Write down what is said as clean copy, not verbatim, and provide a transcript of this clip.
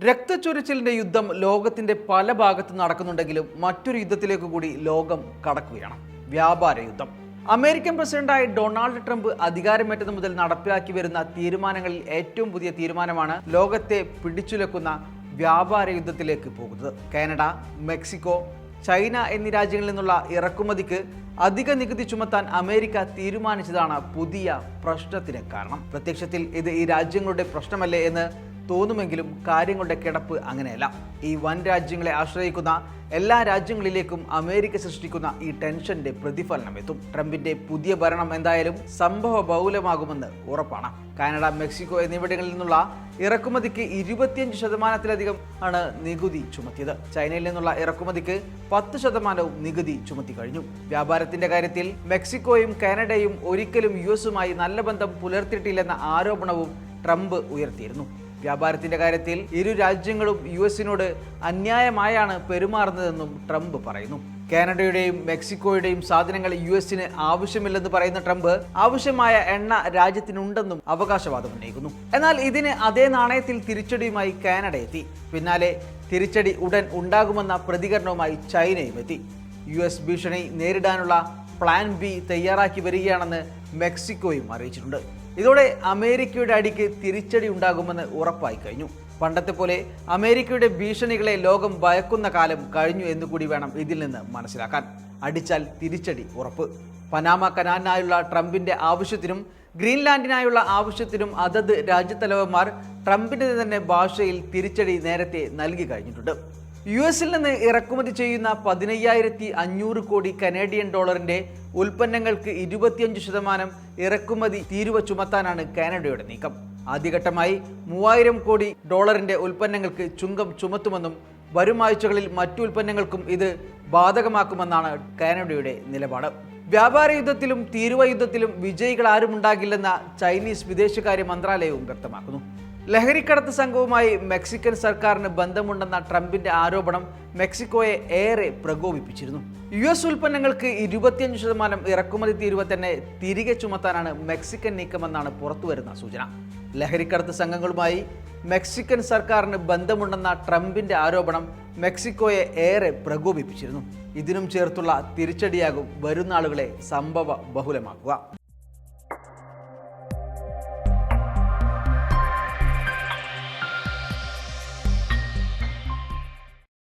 രക്തച്ചൊരിച്ചിലിന്റെ യുദ്ധം ലോകത്തിന്റെ പല ഭാഗത്തും നടക്കുന്നുണ്ടെങ്കിലും മറ്റൊരു യുദ്ധത്തിലേക്ക് കൂടി ലോകം കടക്കുകയാണ്. വ്യാപാര യുദ്ധം. അമേരിക്കൻ പ്രസിഡന്റായ ഡൊണാൾഡ് ട്രംപ് അധികാരമേറ്റത് മുതൽ നടപ്പിലാക്കി വരുന്ന തീരുമാനങ്ങളിൽ ഏറ്റവും പുതിയ തീരുമാനമാണ് ലോകത്തെ പിടിച്ചുലക്കുന്ന വ്യാപാര യുദ്ധത്തിലേക്ക് പോകുന്നത്. കാനഡ, മെക്സിക്കോ, ചൈന എന്നീ രാജ്യങ്ങളിൽ നിന്നുള്ള ഇറക്കുമതിക്ക് അധിക നികുതി ചുമത്താൻ അമേരിക്ക തീരുമാനിച്ചതാണ് പുതിയ പ്രശ്നത്തിന് കാരണം. പ്രത്യക്ഷത്തിൽ ഇത് ഈ രാജ്യങ്ങളുടെ പ്രശ്നമല്ലേ എന്ന് തോന്നുമെങ്കിലും കാര്യങ്ങളുടെ കിടപ്പ് അങ്ങനെയല്ല. ഈ വൻ രാജ്യങ്ങളെ ആശ്രയിക്കുന്ന എല്ലാ രാജ്യങ്ങളിലേക്കും അമേരിക്ക സൃഷ്ടിക്കുന്ന ഈ ടെൻഷന്റെ പ്രതിഫലനം എത്തും. ട്രംപിന്റെ പുതിയ ഭരണം എന്തായാലും സംഭവ ബഹുലമാകുമെന്ന് ഉറപ്പാണ്. കാനഡ, മെക്സിക്കോ എന്നിവിടങ്ങളിൽ നിന്നുള്ള ഇറക്കുമതിക്ക് 25% ആണ് നികുതി ചുമത്തിയത്. ചൈനയിൽ നിന്നുള്ള ഇറക്കുമതിക്ക് 10% നികുതി ചുമത്തി കഴിഞ്ഞു. വ്യാപാരത്തിന്റെ കാര്യത്തിൽ മെക്സിക്കോയും കാനഡയും ഒരിക്കലും യുഎസുമായി നല്ല ബന്ധം പുലർത്തിയിട്ടില്ലെന്ന ആരോപണവും ട്രംപ് ഉയർത്തിയിരുന്നു. വ്യാപാരത്തിന്റെ കാര്യത്തിൽ ഇരു രാജ്യങ്ങളും യുഎസിനോട് അന്യായമായാണ് പെരുമാറുന്നതെന്നും ട്രംപ് പറയുന്നു. കാനഡയുടെയും മെക്സിക്കോയുടെയും സാധനങ്ങൾ യുഎസിന് ആവശ്യമില്ലെന്ന് പറയുന്ന ട്രംപ് ആവശ്യമായ എണ്ണ രാജ്യത്തിനുണ്ടെന്നും അവകാശവാദം ഉന്നയിക്കുന്നു. എന്നാൽ ഇതിന് അതേ നാണയത്തിൽ തിരിച്ചടിയുമായി കാനഡ എത്തി. പിന്നാലെ തിരിച്ചടി ഉടൻ ഉണ്ടാകുമെന്ന പ്രതികരണവുമായി ചൈനയും എത്തി. യുഎസ് ഭീഷണി നേരിടാനുള്ള പ്ലാൻ ബി തയ്യാറാക്കി വരികയാണെന്ന് മെക്സിക്കോയും അറിയിച്ചിട്ടുണ്ട്. ഇതോടെ അമേരിക്കയുടെ അടിക്ക് തിരിച്ചടി ഉണ്ടാകുമെന്ന് ഉറപ്പായി കഴിഞ്ഞു. പണ്ടത്തെ പോലെ അമേരിക്കയുടെ ഭീഷണികളെ ലോകം ഭയക്കുന്ന കാലം കഴിഞ്ഞു എന്നുകൂടി വേണം ഇതിൽ നിന്ന് മനസ്സിലാക്കാൻ. അടിച്ചാൽ തിരിച്ചടി ഉറപ്പ്. പനാമ കനാലിനായുള്ള ട്രംപിന്റെ ആവശ്യത്തിനും ഗ്രീൻലാൻഡിനായുള്ള ആവശ്യത്തിനും അതത് രാജ്യത്തലവന്മാർ ട്രംപിന്റെ തന്നെ ഭാഷയിൽ തിരിച്ചടി നേരത്തെ നൽകി കഴിഞ്ഞിട്ടുണ്ട്. യുഎസിൽ നിന്ന് ഇറക്കുമതി ചെയ്യുന്ന 15,500 കോടി കനേഡിയൻ ഡോളറിന്റെ ഉൽപ്പന്നങ്ങൾക്ക് 25% ഇറക്കുമതി തീരുവ ചുമത്താനാണ് കാനഡയുടെ നീക്കം. ആദ്യഘട്ടമായി 3,000 കോടി ഡോളറിന്റെ ഉൽപ്പന്നങ്ങൾക്ക് ചുങ്കം ചുമത്തുമെന്നും വരും ആഴ്ചകളിൽ മറ്റു ഉൽപ്പന്നങ്ങൾക്കും ഇത് ബാധകമാക്കുമെന്നാണ് കാനഡയുടെ നിലപാട്. വ്യാപാര യുദ്ധത്തിലും തീരുവ യുദ്ധത്തിലും വിജയികൾ ആരുമുണ്ടാകില്ലെന്ന ചൈനീസ് വിദേശകാര്യ മന്ത്രാലയവും വ്യക്തമാക്കുന്നു. ലഹരിക്കടത്ത് സംഘവുമായി മെക്സിക്കൻ സർക്കാരിന് ബന്ധമുണ്ടെന്ന ട്രംപിന്റെ ആരോപണം മെക്സിക്കോയെ ഏറെ പ്രകോപിപ്പിച്ചിരുന്നു. യുഎസ് ഉൽപ്പന്നങ്ങൾക്ക് 25% ഇറക്കുമതി തീരുവ തന്നെ തിരികെ ചുമത്താനാണ് മെക്സിക്കൻ നീക്കമെന്നാണ് പുറത്തുവരുന്ന സൂചന. ലഹരിക്കടത്ത് സംഘങ്ങളുമായി മെക്സിക്കൻ സർക്കാരിന് ബന്ധമുണ്ടെന്ന ട്രംപിന്റെ ആരോപണം മെക്സിക്കോയെ ഏറെ പ്രകോപിപ്പിച്ചിരുന്നു. ഇതിനും ചേർത്തുള്ള തിരിച്ചടിയാകും വരുന്നാളുകളെ സംഭവ ബഹുലമാക്കുക.